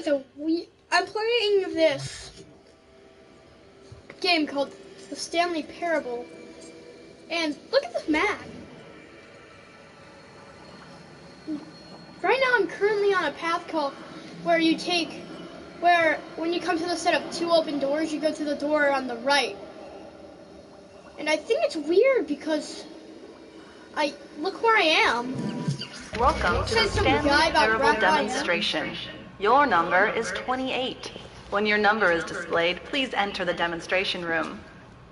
I'm playing this game called The Stanley Parable, and look at this map. Right now I'm currently on a path called where when you come to the set of 2 open doors, you go to the door on the right. And I think it's weird because look where I am. Welcome to the Stanley Parable demonstration. Your number is 28. When your number is displayed, please enter the demonstration room.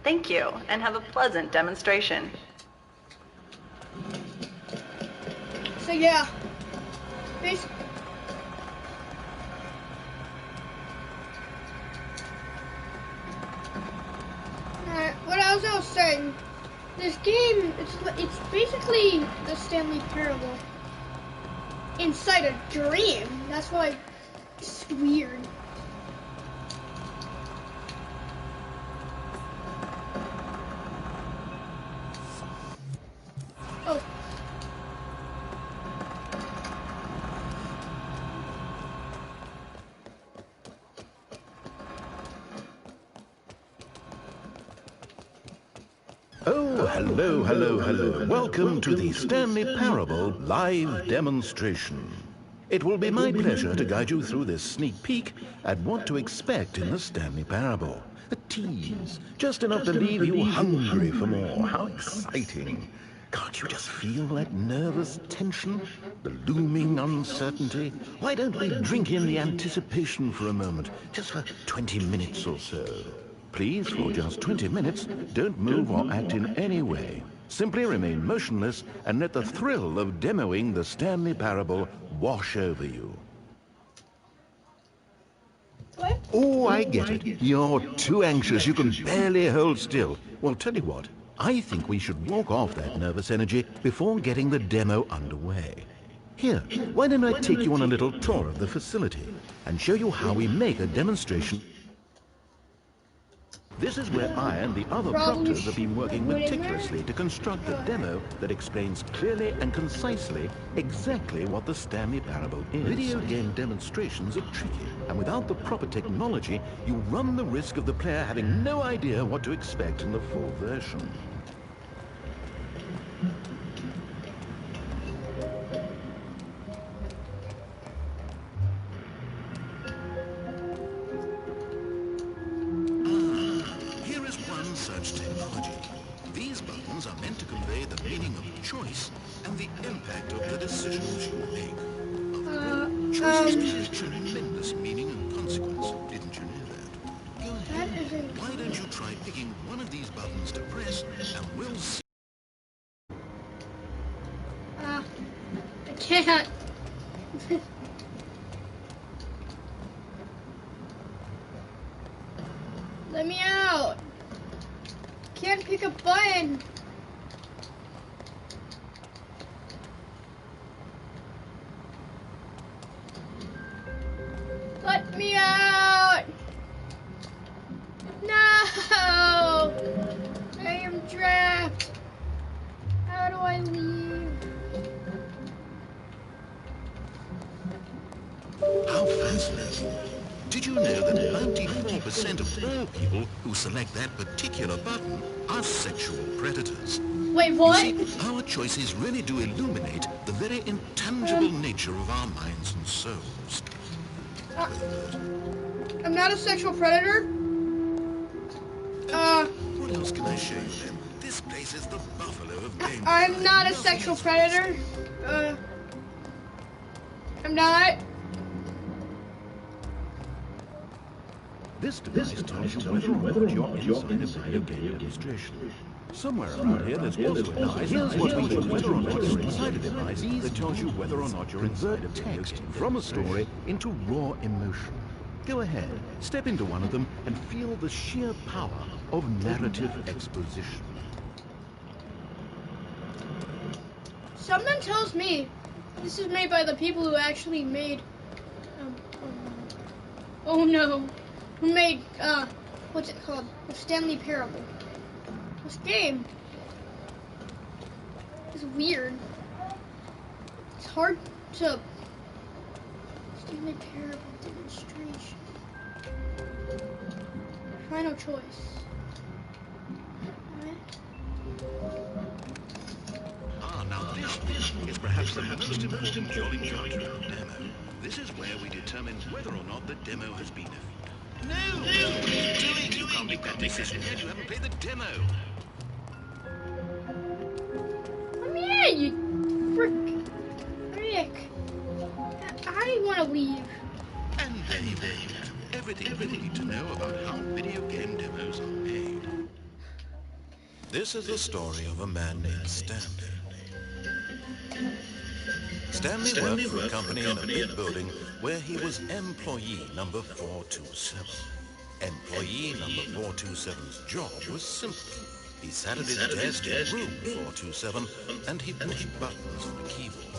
Thank you, and have a pleasant demonstration. So yeah, what I was saying, this game, it's basically the Stanley Parable inside a dream. That's why it's weird. Oh. Oh, hello. Welcome to the Stanley Parable live demonstration. It will be my pleasure to guide you through this sneak peek at what to expect in the Stanley Parable. A tease, just enough to leave you hungry for more. How exciting. Can't you just feel that nervous tension? The looming uncertainty? Why don't we drink in the anticipation for a moment, just for 20 minutes or so? Please, for just 20 minutes, don't move or act in any way. Simply remain motionless and let the thrill of demoing the Stanley Parable wash over you. What? Oh, I get it. You're too anxious. You can barely hold still. Well, tell you what. I think we should walk off that nervous energy before getting the demo underway. Here, why don't I take you on a little tour of the facility and show you how we make a demonstration. This is where I and the other proctors have been working meticulously to construct a demo that explains clearly and concisely exactly what the Stanley Parable is. Video game demonstrations are tricky, and without the proper technology, you run the risk of the player having no idea what to expect in the full version. Such technology. These buttons are meant to convey the meaning of choice and the impact of the decisions you make. Choices carry tremendous meaning and consequence. Didn't you know that? Go ahead. Why don't you try picking one of these buttons to press, and we'll see. I can't. Let me out. Can't pick a button. Let me out. No. I am trapped. How do I leave? How fascinating. Did you know that 94% of all people who select that particular button are sexual predators? Wait, what? You see, our choices really do illuminate the very intangible nature of our minds and souls. I'm not a sexual predator. What else can I show you then? This place is the buffalo of game. I'm not a sexual predator. I'm not. This device tells you whether or not you're inside a video game demonstration. Somewhere around here, there's also a device. Here's what we do: whether or not you're inside a device that tells you whether or not you're inside a text from a story into raw emotion. Go ahead, step into one of them and feel the sheer power of narrative exposition. Something tells me this is made by the people who actually made. Oh no. Who made, what's it called? The Stanley Parable. This game is weird. It's hard to... Stanley Parable demonstration. I no choice. Now this is perhaps the most important jolly character of the demo. This is where we determine whether or not the demo has been... No! What are you doing? You can't make that decision yet. You haven't played the demo. Come here, you frick. I want to leave. And there you have everything you need to know about how video game demos are made. This is the story of a man named Stanley. Stanley worked for a company in a big building where he was employee number 427. Employee number 427's job was simple. He sat at his desk in room 427 and he pushed buttons on a keyboard.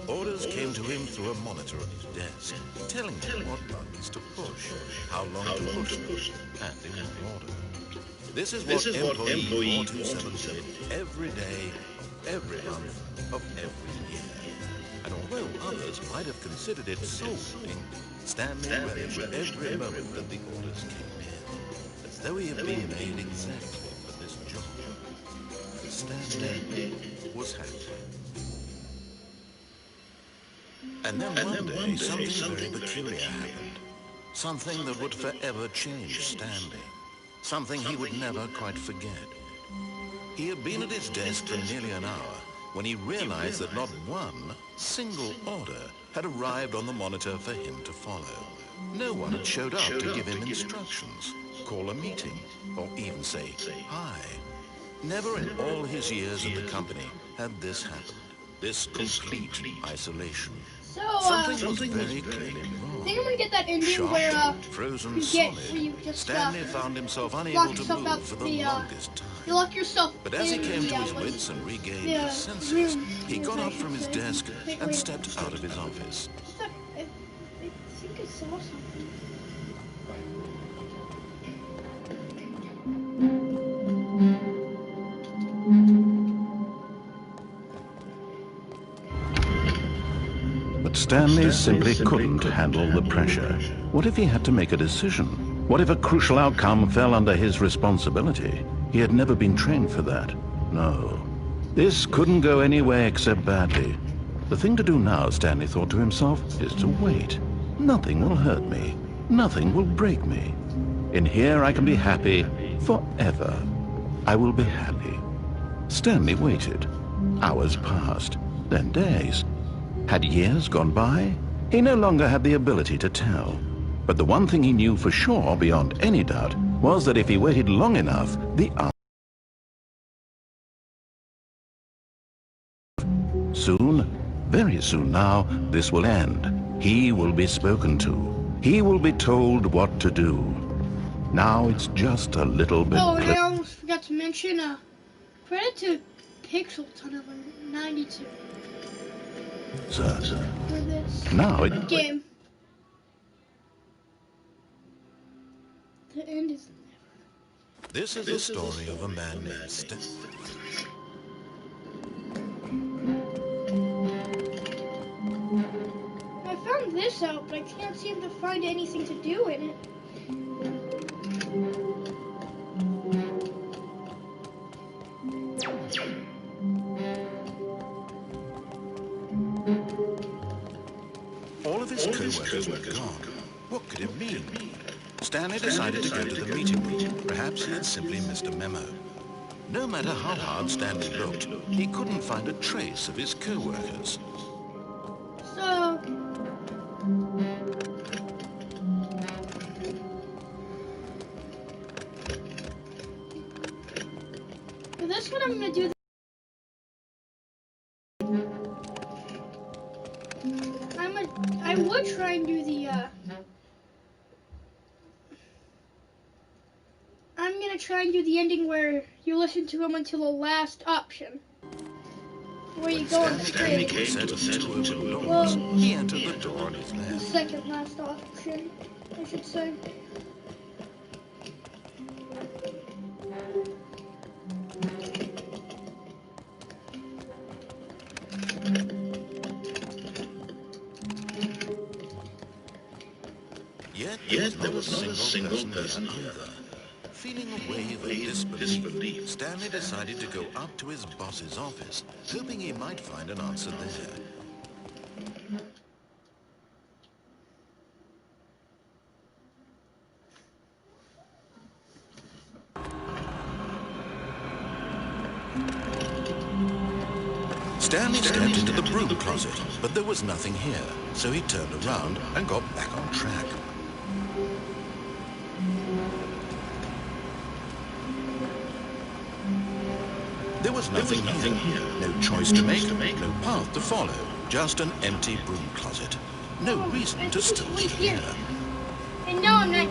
Orders came to him through a monitor on his desk, telling him what buttons to push, how long to push them, and in what order. This is what employee 427 did every day, of every month, of every year. And although others might have considered it soul-winning, Stanley relished every moment that the orders came in, as though he had been made exactly for this job. Stanley was happy. And then one day, something very peculiar happened. Something that would forever change Stanley. Something he would never quite forget. He had been at his desk for nearly an hour when he realized that not one single order had arrived on the monitor for him to follow. No one had showed up to give him instructions, call a meeting, or even say hi. Never in all his years at the company had this happened. This complete isolation. So, Something was very clearly wrong. I think I'm gonna get that ending Shocked, where, frozen where solid, you just, Stanley found himself lock unable to yourself move out for the the, longest time. you lock yourself But as he in came to the, his like, wits and regained the, his senses, room, he got up from his say. desk Wait, and stepped out of his office. I think I saw something. But Stanley simply couldn't handle the pressure. What if he had to make a decision? What if a crucial outcome fell under his responsibility? He had never been trained for that. No. This couldn't go any way except badly. The thing to do now, Stanley thought to himself, is to wait. Nothing will hurt me. Nothing will break me. In here I can be happy forever. I will be happy. Stanley waited. Hours passed, then days. Had years gone by? He no longer had the ability to tell. But the one thing he knew for sure, beyond any doubt, was that if he waited long enough, soon, very soon now, this will end. He will be spoken to. He will be told what to do. Now it's just a little bit... Oh, and I almost forgot to mention, credit to Pixel Tunnel 92. Sir. For this Now it... game. The end is never. This is the story of a man named Stanley. I found this out, but I can't seem to find anything to do in it. All of his co-workers were gone. What could it mean? Stanley decided to go to the meeting room. Perhaps he had simply missed a memo. No matter how hard Stanley looked, he couldn't find a trace of his co-workers. So... for this one, I'm gonna do... I would try and do the, I'm gonna try and do the ending where you listen to him until the last option. Where you go on the Stanley stage. came to the two open doors. Well, He entered the door on his the left. second last option, I should say. Yet there was not a single person there either. Feeling a wave of disbelief, Stanley decided to go up to his boss's office, hoping he might find an answer there. Stanley stepped into the broom closet, but there was nothing here, so he turned around and got back on track. There was nothing here. No choice to make, no path to follow. Just an empty broom closet. No reason to still be here. And no, I'm not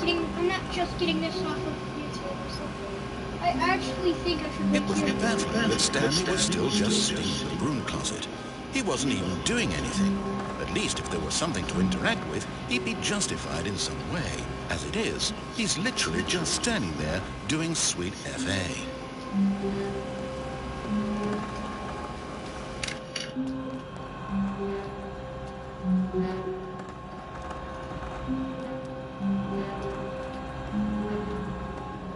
just getting this off of YouTube or something. I actually think I should wait. It was baffling that Stanley was still just sitting in the broom closet. He wasn't even doing anything. At least if there was something to interact with, he'd be justified in some way. As it is, he's literally just standing there doing sweet FA.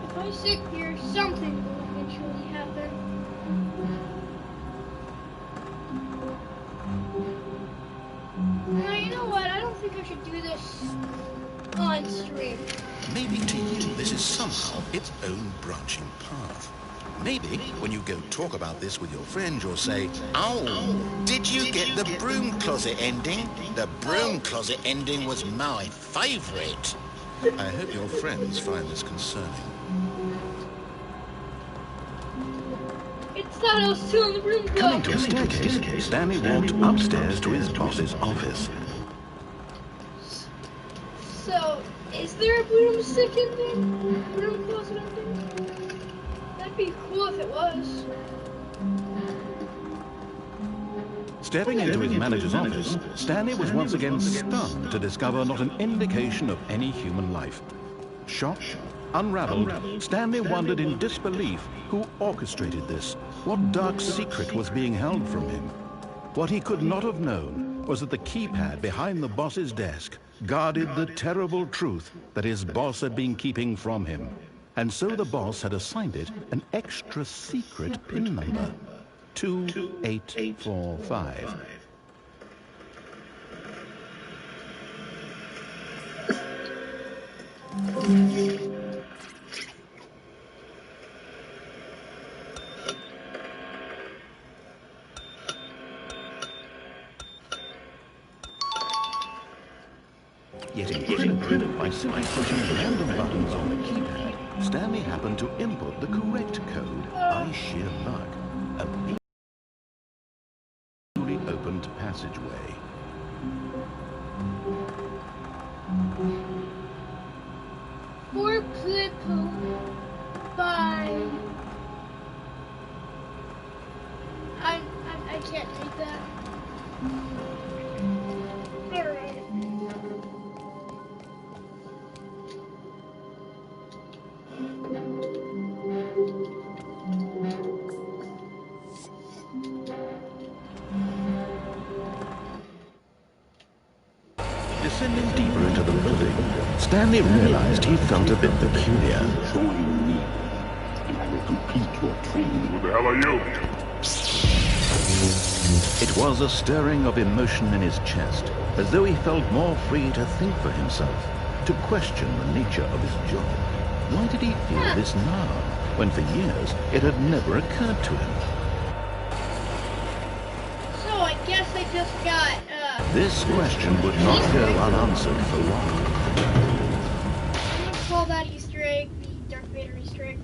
If I sit here, something will eventually happen. Now, you know what? I don't think I should do this on stream. Maybe to you this is somehow its own branching path. Maybe when you go talk about this with your friends, you'll say, "Oh, did you get the broom closet ending? The broom closet ending was my favorite." I hope your friends find this concerning. It's thought I was still in the room. Coming to a staircase, Stanley walked upstairs to his boss's office. So, is there a broomstick ending? Broom closet ending? That'd be cool if it was. Stepping into his manager's office, Stanley was once again stunned to discover not an indication of any human life. Shocked, unraveled, Stanley wondered in disbelief who orchestrated this, what dark secret was being held from him. What he could not have known was that the keypad behind the boss's desk guarded the terrible truth that his boss had been keeping from him. And so the boss had assigned it an extra secret PIN number, 2845. Yet incredibly, by simply pushing random buttons on the keypad, Stanley happened to input the correct code by sheer luck. A newly opened passageway. For people by... I can't read that. Alright. Descending deeper into the building, Stanley realized he felt a bit peculiar. Join me, and I will complete your training. Who the hell are you? It was a stirring of emotion in his chest, as though he felt more free to think for himself, to question the nature of his job. Why did he feel this now, when for years it had never occurred to him? So I guess I just got, This question would not go unanswered for long. I'm gonna call that Easter egg the Darth Vader Easter egg.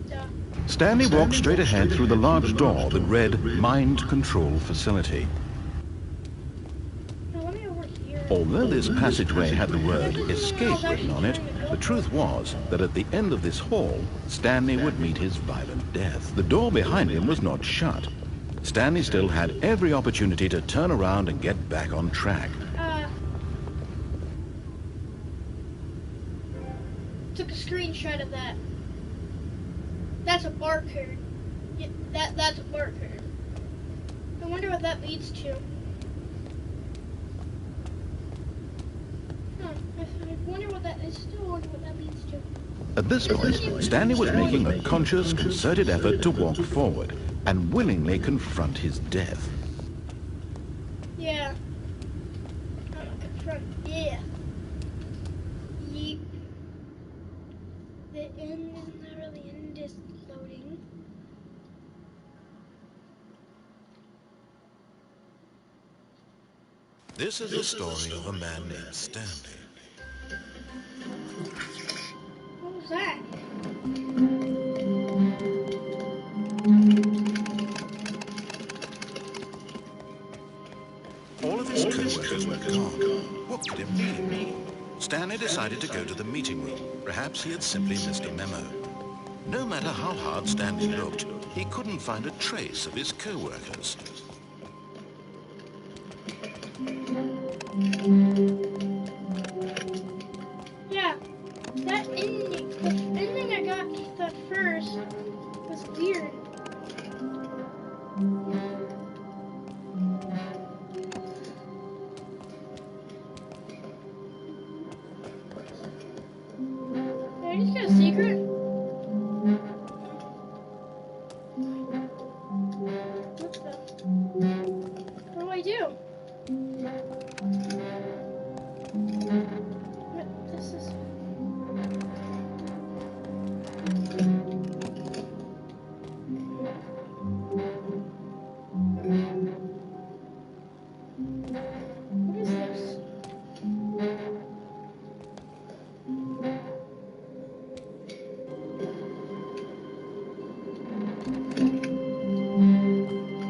Duh. Stanley walked straight ahead through the large door that read Mind Control Facility. Now let me over here. Although this passageway had the word Escape written on it, the truth was that at the end of this hall, Stanley would meet his violent death. The door behind him was not shut. Stanley still had every opportunity to turn around and get back on track. Took a screenshot of that. That's a barcode. Yeah, that's a barcode. I wonder what that leads to. I wonder what I still wonder what that leads to. At this point, Stanley was making a conscious, concerted effort to walk forward and willingly confront his death. Yeah. Confront. Yeah. Yeep. The end is never the end is loading. This is the story of a man named Stanley. What was that? All of his co-workers were gone. What could it mean? Stanley decided to go to the meeting room. Perhaps he had simply missed a memo. No matter how hard Stanley looked, he couldn't find a trace of his co-workers. Yeah, that ending, the ending I got at first was weird. Did I just get a secret? What do I do? This is... What is this?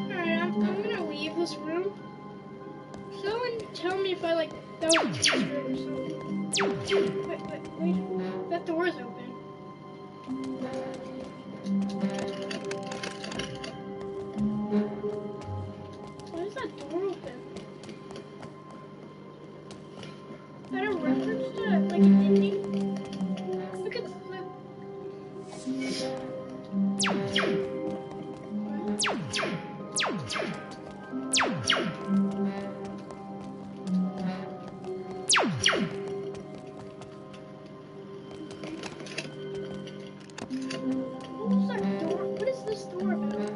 Alright, I'm gonna leave this room. Someone tell me if I like don't this room or something. Wait. That door is open. Why is that door open? Is that a reference to like an ending? Look at the What was that door? What is this door about?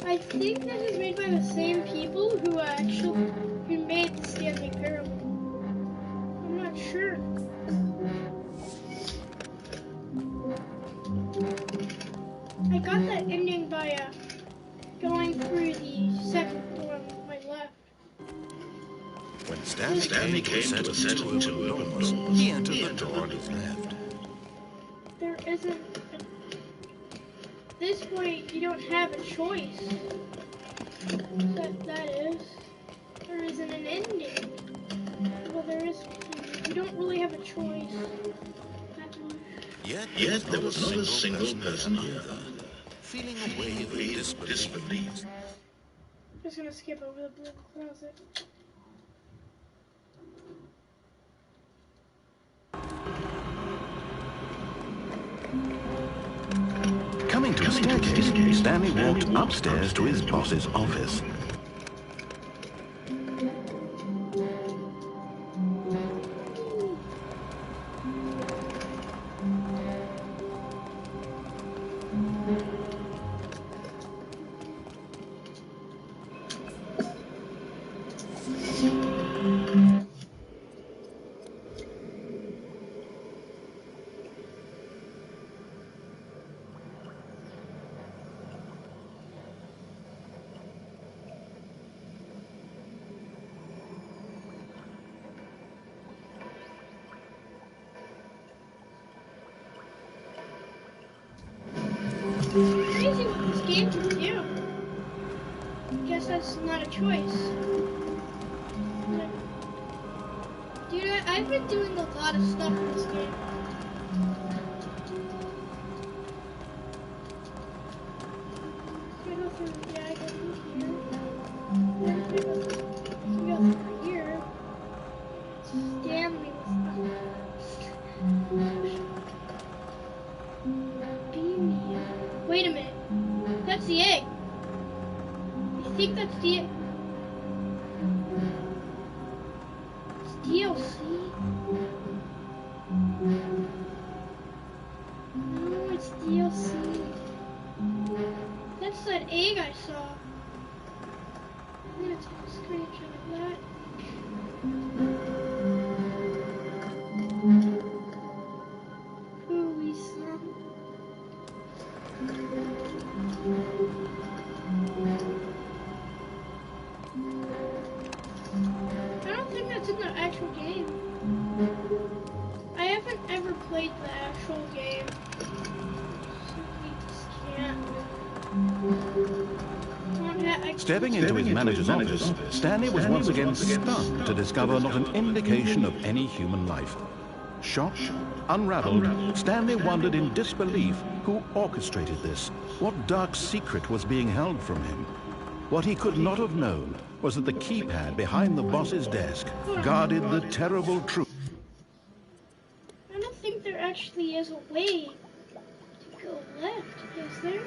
I think this is made by the same people who made the Stanley Parable. I'm not sure. I got that ending by going through the second door on my left. When Stanley came to a set of two open doors, he entered the door on his left. There isn't. This point, you don't have a choice. That is. There isn't an ending. Well, there is. You don't really have a choice. Yet there was not a single person either, feeling a wave of disbelief. I'm just gonna skip over the blue closet. Coming to a staircase, Stanley walked upstairs to his boss's office. Crazy what this game can do. I guess that's not a choice. Dude, I've been doing a lot of stuff in this game. I go through, yeah, I go through here. Then I go through here. Stanley Wait a minute. That's the egg. I think that's the egg. DLC. No, it's DLC. That's that egg I saw. I'm gonna take a screenshot of that. Ooh, son. I don't think that's in the actual game. I haven't ever played the actual game. Simply just can't. Stepping into his manager's office, Stanley was once again stunned to discover not an indication of any human life. Shocked, unraveled, Stanley wondered in disbelief who orchestrated this, what dark secret was being held from him. What he could not have known was that the keypad behind the boss's desk guarded the terrible truth. I don't think there actually is a way to go left, is there?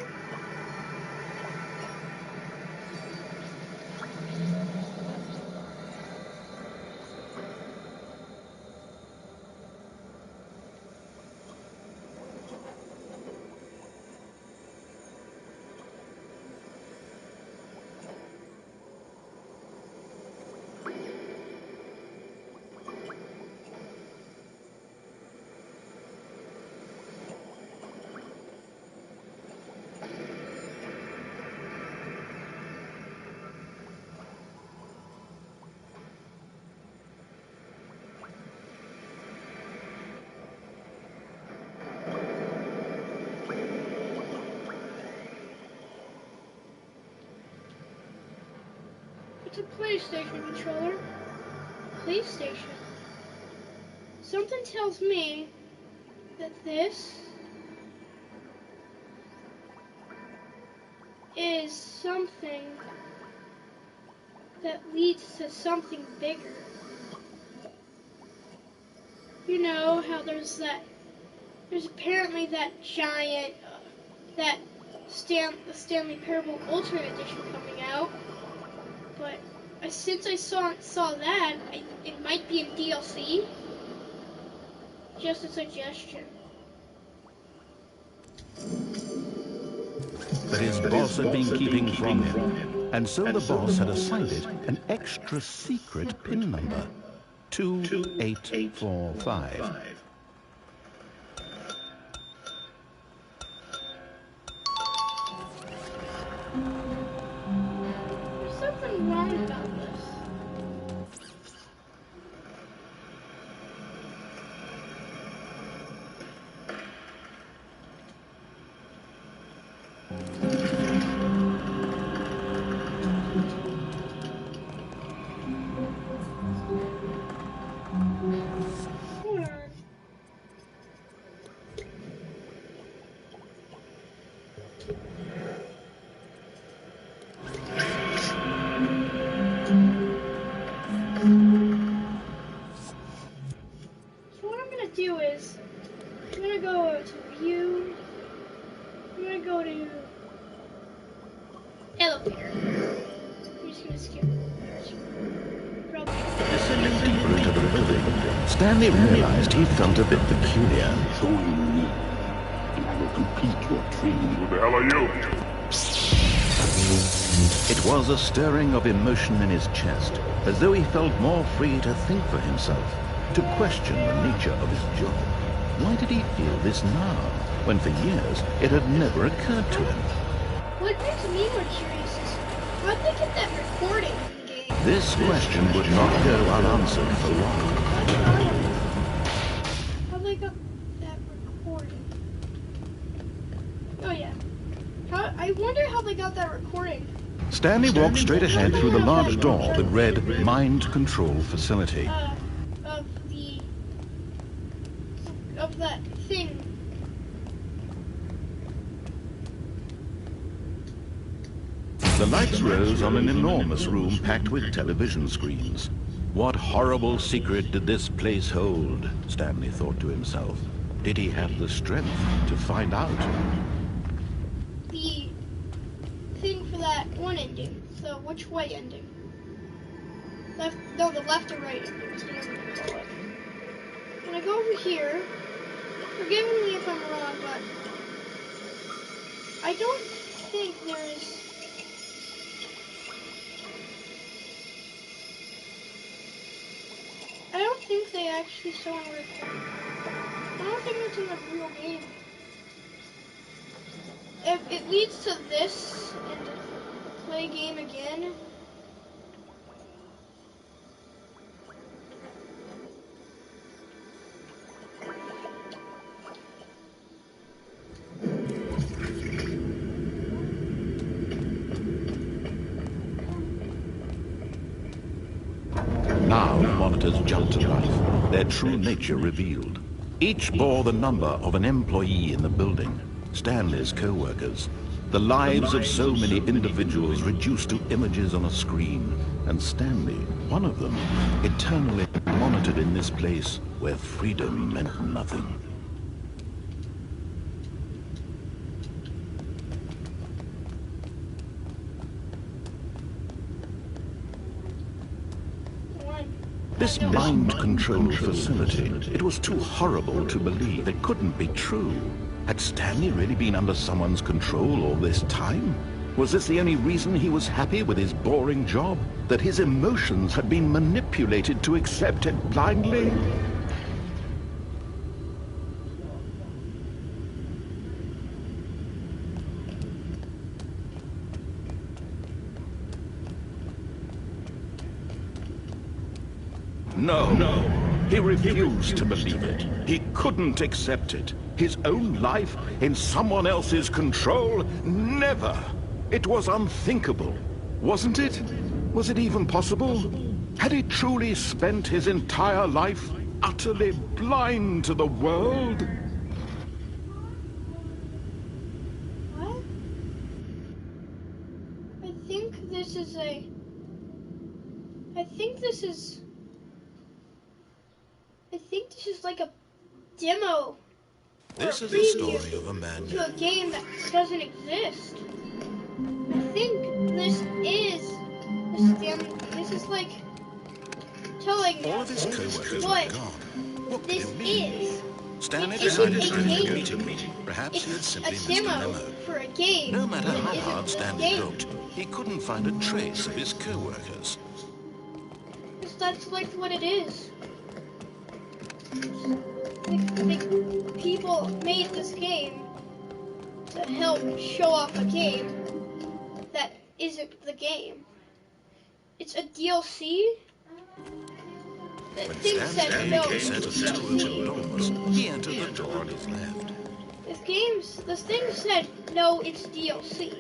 It's a PlayStation controller. PlayStation. Something tells me that this is something that leads to something bigger. You know how there's apparently that giant, the Stanley Parable Ultimate Edition coming out. But since I saw that, it might be in DLC. Just a suggestion. That his boss had been keeping from him, and so the boss had assigned it an extra secret PIN number, 2845. There's something wrong about this. Stanley realized he felt a bit peculiar. Join me, and I will complete your training. Who the hell are you? It was a stirring of emotion in his chest, as though he felt more free to think for himself, to question the nature of his job. Why did he feel this now, when for years it had never occurred to him? What makes me more curious is, how'd they get that recording in the game? This question would not go unanswered for long. How they got that recording? Oh yeah. I wonder how they got that recording. Stanley walked straight ahead through the large door that read Mind Control Facility. Of that thing. The lights rose on an enormous room packed with television screens. What horrible secret did this place hold? Stanley thought to himself. Did he have the strength to find out? The thing for that one ending, the which way ending. Left, no, the left or right. It's whatever you call it. When I go over here, forgive me if I'm wrong, but I don't think there's... I don't think they actually show in real time. I don't think it's in the real game. If it leads to this and to play game again. Now the monitors jumped to life, their true nature revealed. Each bore the number of an employee in the building, Stanley's co-workers. The lives of so many individuals reduced to images on a screen, and Stanley, one of them, eternally monitored in this place where freedom meant nothing. This mind control facility, it was too horrible to believe. It couldn't be true. Had Stanley really been under someone's control all this time? Was this the only reason he was happy with his boring job? That his emotions had been manipulated to accept it blindly? No, he refused to believe it. He couldn't accept it. His own life in someone else's control? Never! It was unthinkable, wasn't it? Was it even possible? Had he truly spent his entire life utterly blind to the world? What? I think this is like a demo. This is the story of a man to a game that doesn't exist. I think this is like telling all of his co-workers what were gone. What this could it mean? is. Stanley It decided isn't to a bring game. a meeting. Perhaps he had It's simply a missed a demo memo. for a game. No matter that how isn't hard the Stanley game. looked, he couldn't find a trace of his co-workers. 'Cause that's like what it is. Like people made this game to help show off a game that isn't the game. It's a DLC that When thinks that Stanley no, came to it's the a two DLC. doors, he entered the door on his left. This thing said no, it's DLC.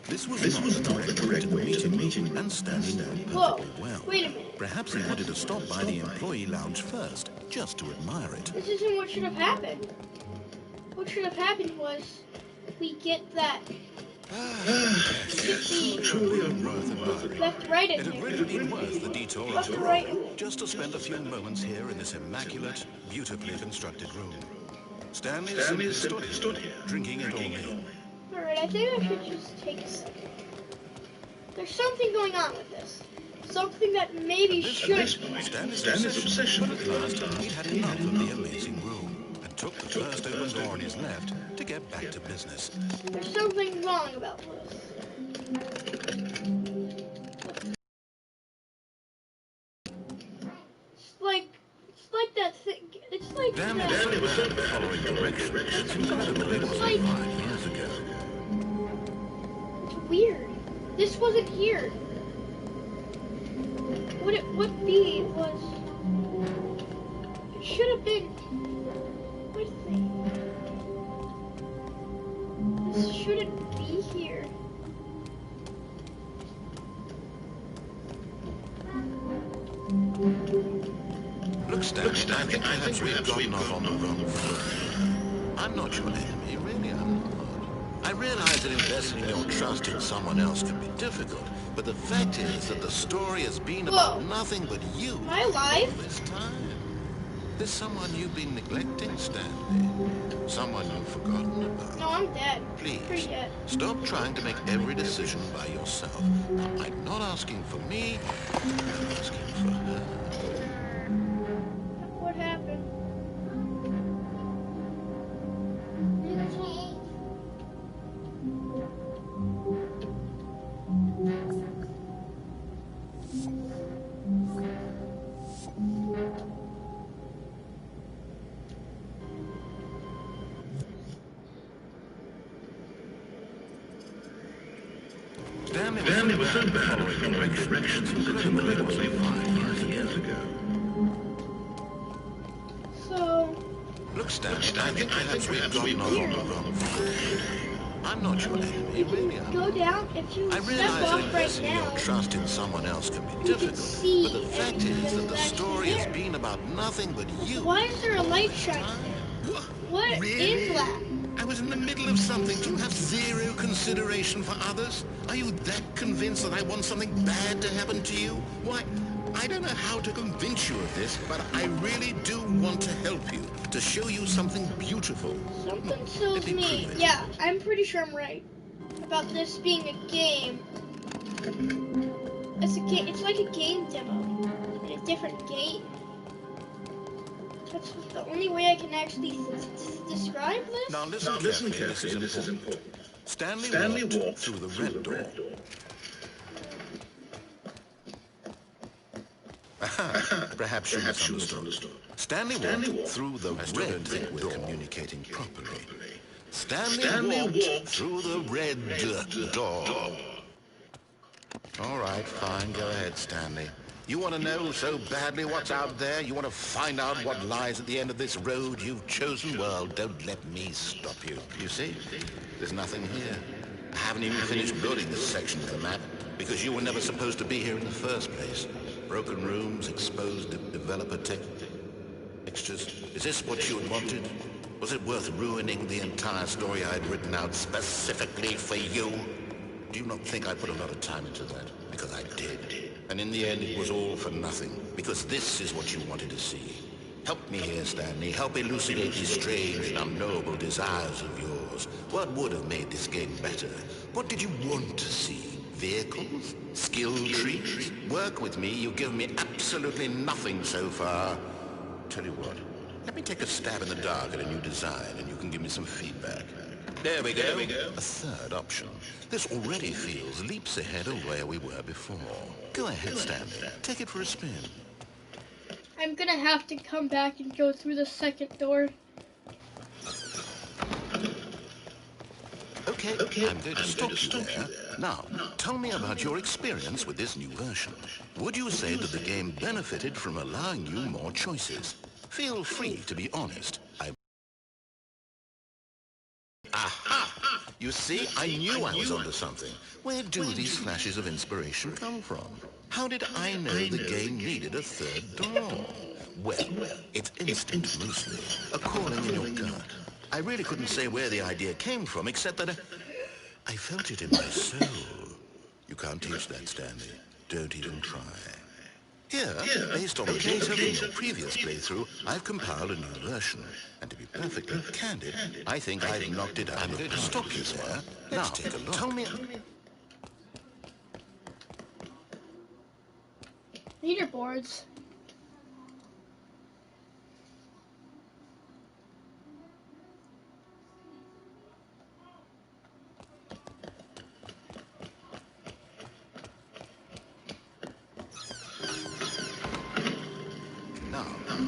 This was not the correct way to the meeting, and Stanley knew Whoa, perfectly well. wait a minute. Perhaps he wanted to stop by the employee lounge first, just to admire it. This isn't what should have happened. What should have happened was we get that. Truly worth admiring. Left, right in It had there. really been worth the detour Left, after right all, in there. just to spend a few moments here in this immaculate, beautifully constructed room. Stanley simply stood here, drinking it all in. Alright, I think I should just take a second. There's something going on with this. Something that maybe should... Stanley's obsession with last he'd had enough of the amazing room, and took the first open door on his left to get back to business. There's something wrong about this. It's like that thing. It's like Stanley that. was following directions since incredibly it was 5 years ago. It's weird. This wasn't here. What B was? It should have been. What thing? This shouldn't be here. Look, Stanley, I think perhaps we've gotten off on the wrong foot. I'm not your enemy, really I'm not. I realize that investing your trust in someone else can be difficult, but the fact is that the story has been about nothing but you Am I alive? all this time. There's someone you've been neglecting, Stanley. Someone you've forgotten about. No, I'm dead. Please, Pretty dead. stop trying to make every decision by yourself. Now, I acknowledge not asking for me, I'm asking for her. What happened? Stanley was sent back following directions incredibly 5 years ago. So... Look, Stanley, I think perhaps we've gotten off on the wrong foot. I'm not your enemy, really. Go down. If you I step realize that off right investing now, your trust in someone else can be you can difficult, see but the fact everything is that the that's actually story has there. been about nothing but you. Why is there a light shining? What is Really? that? I was in the middle of something. Do you have zero consideration for others? Are you that convinced that I want something bad to happen to you? Why, I don't know how to convince you of this, but I really do want to help you, to show you something beautiful. Something Let tells me me, prove it. yeah, I'm pretty sure I'm right about this being a game. It's a game. It's like a game demo in a different game. That's the only way I can actually describe this. Now listen carefully, this is important. Stanley walked through the red door. Aha, perhaps you misunderstood. Stanley walked through the red door. We're communicating properly. Stanley walked through the red door. All right, fine. Go ahead, Stanley. You want to know so badly what's out there? You want to find out what lies at the end of this road you've chosen? Well, don't let me stop you. You see? There's nothing here. I haven't even finished building this section of the map because you were never supposed to be here in the first place. Broken rooms, exposed developer textures. Is this what you had wanted? Was it worth ruining the entire story I'd written out specifically for you? Do you not think I put a lot of time into that? Because I did. And in the end, it was all for nothing. Because this is what you wanted to see. Help me here, Stanley. Help elucidate these strange and unknowable desires of yours. What would have made this game better? What did you want to see? Vehicles? Skill trees? Work with me. You've given me absolutely nothing so far. Tell you what. Let me take a stab in the dark at a new design, and you can give me some feedback. There we go. A third option. This already feels leaps ahead of where we were before. Go ahead, Stanley. Take it for a spin. I'm gonna have to come back and go through the second door. Okay, I'm going to stop you there. Now, tell me about your experience with this new version. Would you say that the game benefited from allowing you more choices? Feel free to be honest. Aha! You see, I knew I was onto something. Where do these flashes of inspiration come from? How did I know the game needed a third door? Well, it's instinct mostly, a calling in your gut. I really couldn't say where the idea came from, except that I felt it in my soul. You can't teach that, Stanley. Don't even try. Here, based on the data from your previous playthrough, I've compiled a new version. And to be perfectly candid, I think I've knocked it out of the park. Stop you there. Let's take a look. Tell me... Leaderboards.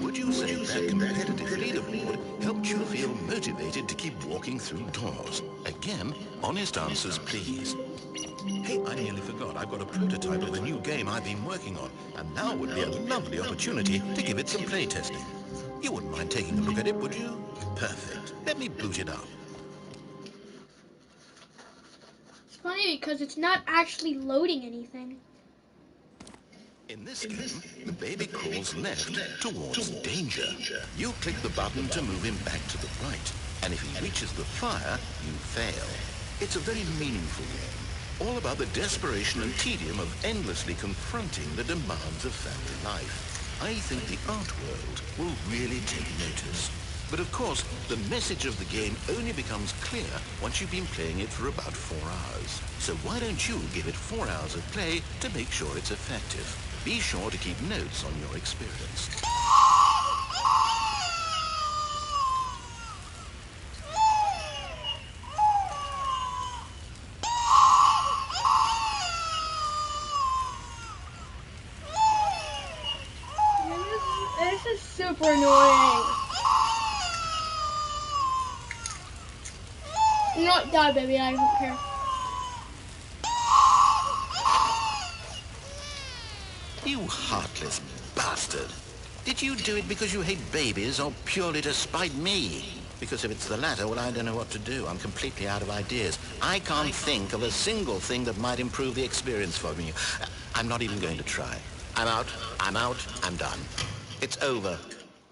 Would you say that competitive leaderboard helped you feel motivated to keep walking through doors? Again, honest answers, please. Hey, I nearly forgot. I've got a prototype of the new game I've been working on, and now would be a lovely opportunity to give it some playtesting. You wouldn't mind taking a look at it, would you? Perfect. Let me boot it up. It's funny because it's not actually loading anything. In this game, the baby crawls left towards danger. You click the button to move him back to the right, and if he reaches the fire, you fail. It's a very meaningful game, all about the desperation and tedium of endlessly confronting the demands of family life. I think the art world will really take notice. But of course, the message of the game only becomes clear once you've been playing it for about 4 hours. So why don't you give it 4 hours of play to make sure it's effective? Be sure to keep notes on your experience. This is super annoying. You know what? Die, baby. I don't care. You heartless bastard. Did you do it because you hate babies or purely to spite me? Because if it's the latter, well, I don't know what to do. I'm completely out of ideas. I can't think of a single thing that might improve the experience for me. I'm not even going to try. I'm out. I'm done. It's over.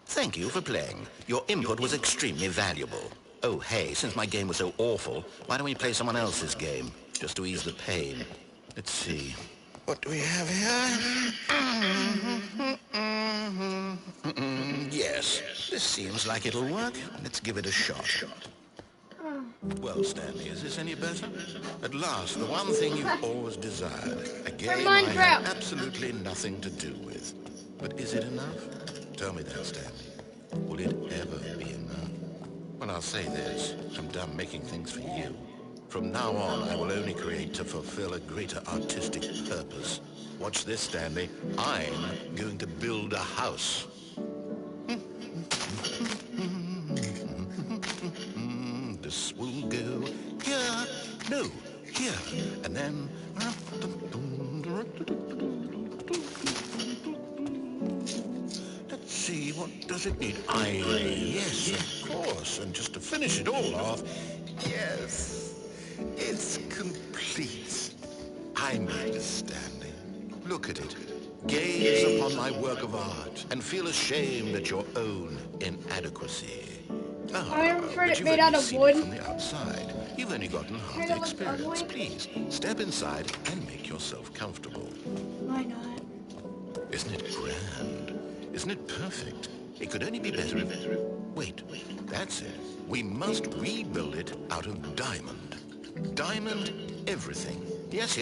Thank you for playing. Your input was extremely valuable. Oh, hey, since my game was so awful, why don't we play someone else's game? Just to ease the pain. Let's see. What do we have here? Yes, this seems like it'll work. Let's give it a shot. Well, Stanley, is this any better? At last, the one thing you've always desired. A game I have absolutely nothing to do with. But is it enough? Tell me that, Stanley. Will it ever be enough? Well, I'll say this. I'm done making things for you. From now on, I will only create to fulfill a greater artistic purpose. Watch this, Stanley. I'm going to build a house. This will go here. No, here. And then... Let's see, what does it need? Yes, of course. And just to finish it all off, yes, it's complete. I made this, Stanley. Look at it. Gaze upon my work of art and feel ashamed at your own inadequacy. I prefer But it you've made only out of seen wood. it from the outside. You've only gotten half the experience. Please, step inside and make yourself comfortable. Why not? Isn't it grand? Isn't it perfect? It could only be better if... Wait, that's it. We must rebuild it out of diamond. Diamond everything. Yes.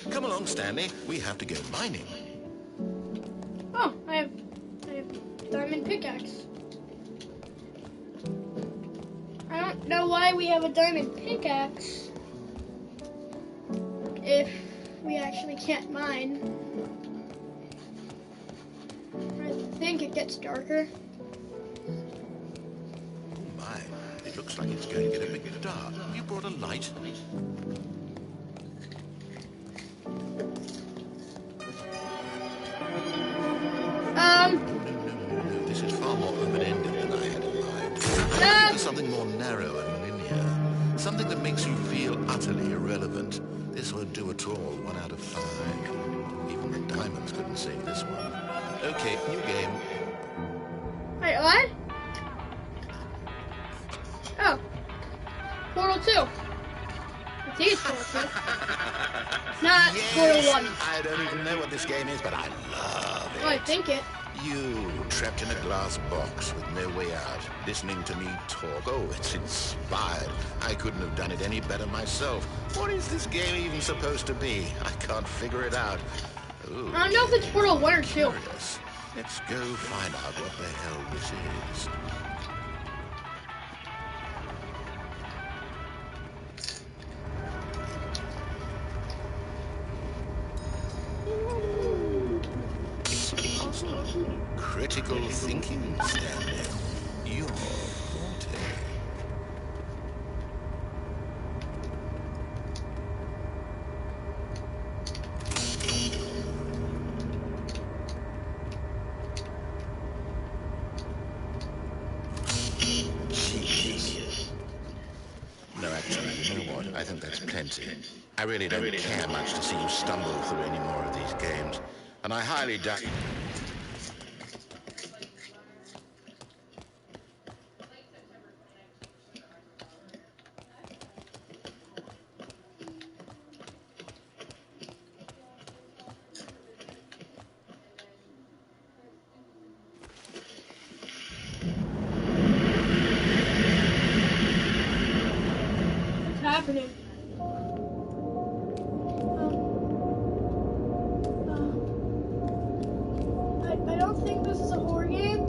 Come along, Stanley. We have to go mining. Oh, I have diamond pickaxe. I don't know why we have a diamond pickaxe if we actually can't mine. I think it gets darker. Oh my, it looks like it's going to get a bit dark. You brought a light? No, this is far more open-ended than I had in mind. I think something more narrow and linear. Something that makes you feel utterly irrelevant. This won't do at all. 1 out of 5. Even the diamonds couldn't save this one. Okay, new game. Wait, what? Oh. Portal 2. I think it's Portal 2. Not Portal 1. I don't even know what this game is, but I love it. Oh, I think it. You, trapped in a glass box with no way out, listening to me talk. Oh, it's inspired. I couldn't have done it any better myself. What is this game even supposed to be? I can't figure it out. Ooh, I don't know if it's Portal 1 or 2. curious. Let's go find out what the hell this is. Critical thinking, Stanley. Your forte. Genius. No, actually, you know what? I think that's plenty. I really don't care much to see you stumble through any more of these games. And I highly doubt... don't think this is a horror game,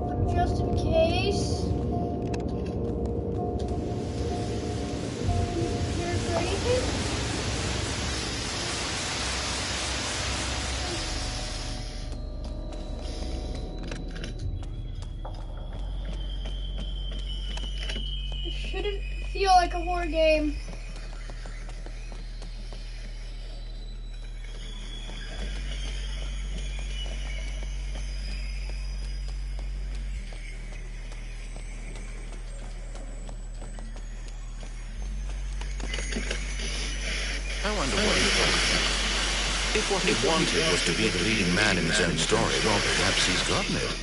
but just in case. Here for anything? It shouldn't feel like a horror game. I wonder what he wanted. If what he wanted was to be the leading man in his own story, well, perhaps he's gotten it.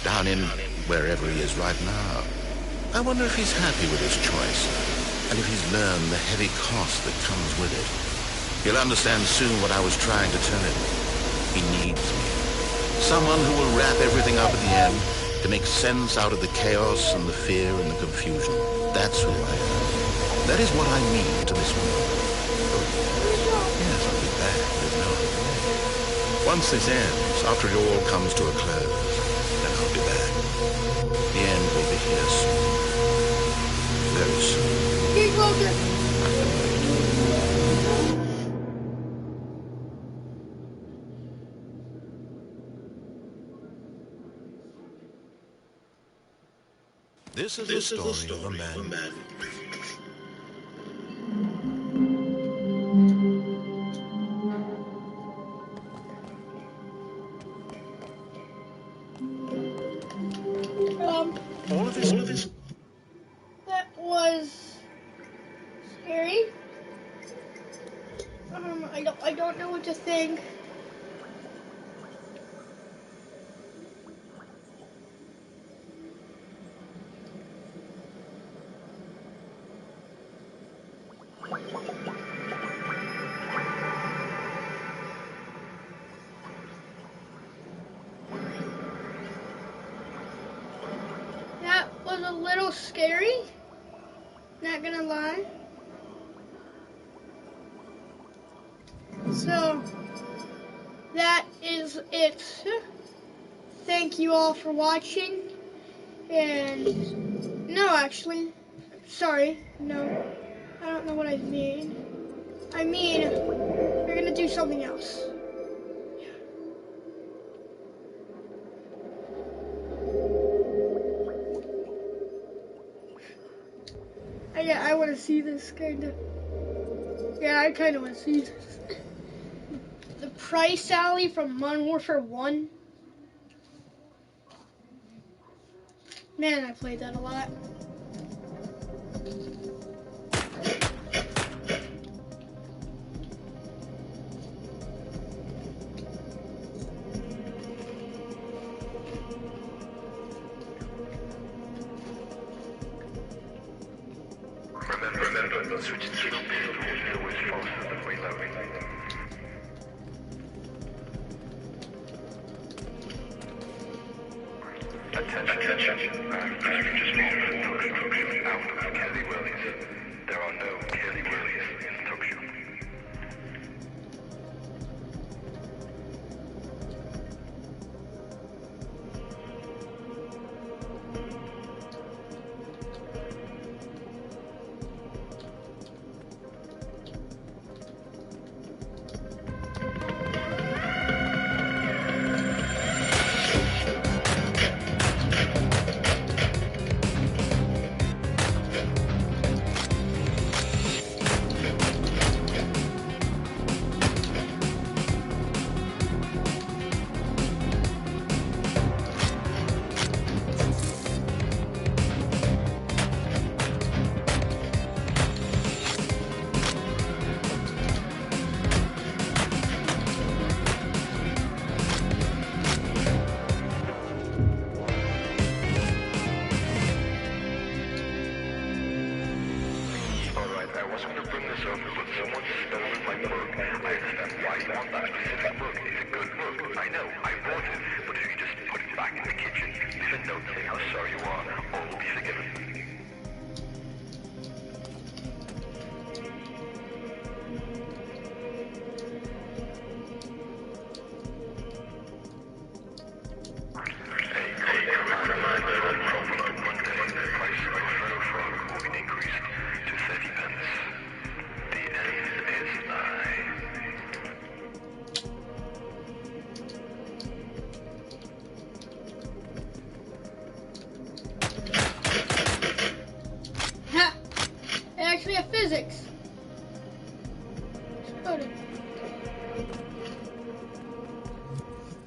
Down in wherever he is right now. I wonder if he's happy with his choice, and if he's learned the heavy cost that comes with it. He'll understand soon what I was trying to tell him. He needs me. Someone who will wrap everything up at the end to make sense out of the chaos and the fear and the confusion. That's who I am. That is what I mean to this woman. Yes, I'll be back. There's no other way. Once this ends, after it all comes to a close, then I'll be back. The end will be here soon. Very soon. Get closer. This is the story of a man. All of this. That was scary. I don't know what to think. That was a little scary, not gonna lie. So, that is it. Thank you all for watching. And, no, actually, sorry, no, I don't know what I mean. I mean, we're gonna do something else. I want to see this kind of. Yeah, I kind of want to see this. The Price Alley from Modern Warfare 1. Man, I played that a lot. Remember, switch to the pistol is always faster than reloading. Attention. Passengers moving from construction out of Kelly Willies. There are no Kelly Willies in Tokyo.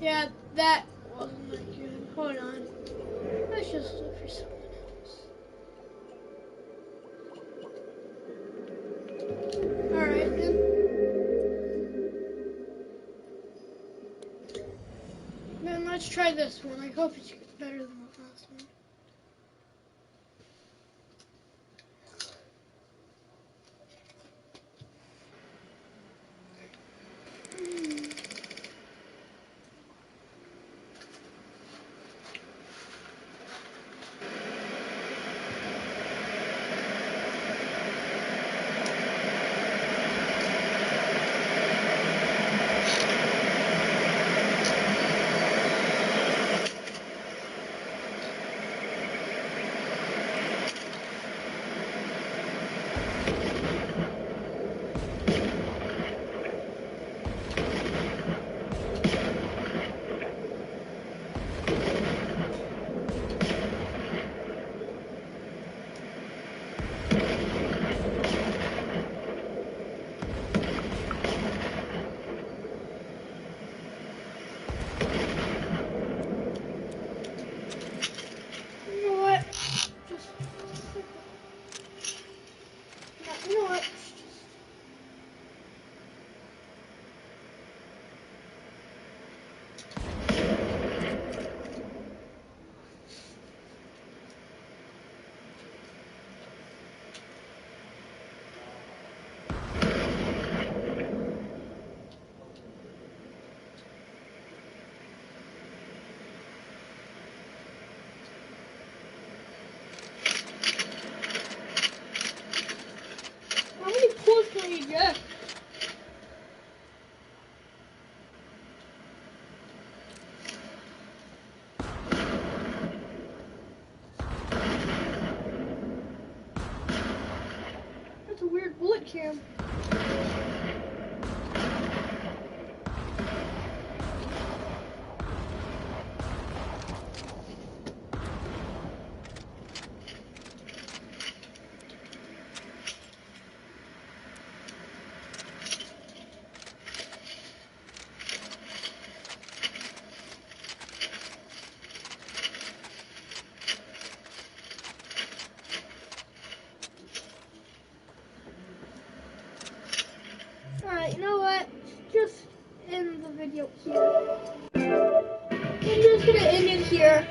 Yeah, that wasn't that good. Hold on. Let's just look for something else. Alright then. Then let's try this one. I hope it's better than the last one. How many pulls can you get? That's a weird bullet cam. Alright, you know what? Just end the video here. I'm just gonna end it here.